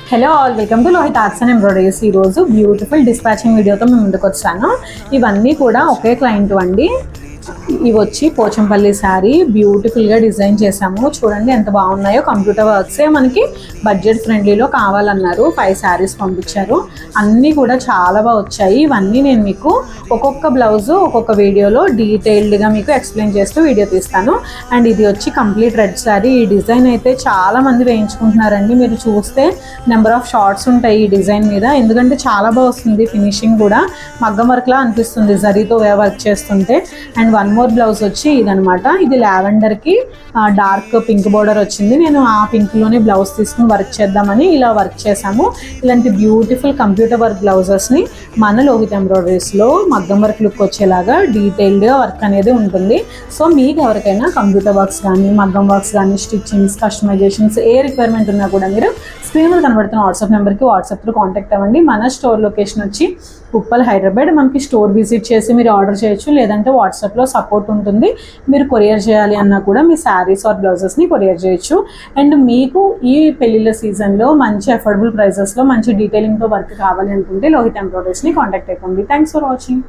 Hello all, welcome to Lohit arts and embroideries. ఈరోజు beautiful dispatching వీడియోతో మేము ముందుకు వచ్చాను. ఇవన్నీ కూడా ఒకే క్లయింట్ అండి. ఇవి వచ్చి పోచంపల్లి శారీ బ్యూటిఫుల్గా డిజైన్ చేసాము. చూడండి ఎంత బాగున్నాయో. కంప్యూటర్ వర్క్సే మనకి బడ్జెట్ ఫ్రెండ్లీలో కావాలన్నారు. 5 శారీస్ పంపించారు. అన్నీ కూడా చాలా బాగా వచ్చాయి. ఇవన్నీ నేను మీకు ఒక్కొక్క బ్లౌజు ఒక్కొక్క వీడియోలో డీటెయిల్డ్గా మీకు ఎక్స్ప్లెయిన్ చేస్తూ వీడియో తీస్తాను. అండ్ ఇది వచ్చి కంప్లీట్ రెడ్ శారీ. ఈ డిజైన్ అయితే చాలా మంది వేయించుకుంటున్నారండి. మీరు చూస్తే నెంబర్ ఆఫ్ షార్ట్స్ ఉంటాయి ఈ డిజైన్ మీద, ఎందుకంటే చాలా బాగా వస్తుంది. ఫినిషింగ్ కూడా మగ్గం వర్క్లా అనిపిస్తుంది జరీతో వర్క్ చేస్తుంటే. అండ్ వన్ మోర్ బ్లౌజ్ వచ్చి ఇదనమాట. ఇది లావెండర్కి డార్క్ పింక్ బోర్డర్ వచ్చింది. నేను ఆ పింక్లోనే బ్లౌజ్ తీసుకుని వర్క్ చేద్దామని ఇలా వర్క్ చేసాము. ఇలాంటి బ్యూటిఫుల్ కంప్యూటర్ వర్క్ బ్లౌజెస్ని మన లోహిత్ ఎంబ్రాయిడరీస్లో మగ్గం వర్క్ లుక్ వచ్చేలాగా డీటెయిల్డ్గా వర్క్ అనేది ఉంటుంది. సో మీకు ఎవరికైనా కంప్యూటర్ వర్క్స్ కానీ మగ్గం వర్క్స్ కానీ స్టిచ్చింగ్స్ కస్టమైజేషన్స్ ఏ రిక్వైర్మెంట్ ఉన్నా కూడా మీరు స్క్రీన్ మీద కనబడుతున్న వాట్సాప్ నెంబర్కి వాట్సాప్ త్రూ కాంటాక్ట్ అవ్వండి. మన స్టోర్ లొకేషన్ వచ్చి ఉప్పల్, హైదరాబాద్. మనకి స్టోర్ విజిట్ చేసి మీరు ఆర్డర్ చేయొచ్చు, లేదంటే వాట్సాప్లో సపోర్ట్ ఉంటుంది. మీరు కొరియర్ చేయాలి అన్నా కూడా మీ శారీస్ ఆర్ బ్లౌజెస్ని కొరియర్ చేయొచ్చు. అండ్ మీకు ఈ పెళ్ళిళ్ళ సీజన్లో మంచి అఫోర్డబుల్ ప్రైజెస్లో మంచి డీటెయిలింగ్తో వర్క్ కావాలి అనుకుంటే లోహిత్ ఎంబ్రాయిడరీస్ని కాంటాక్ట్ అయిపోండి. Thanks for watching.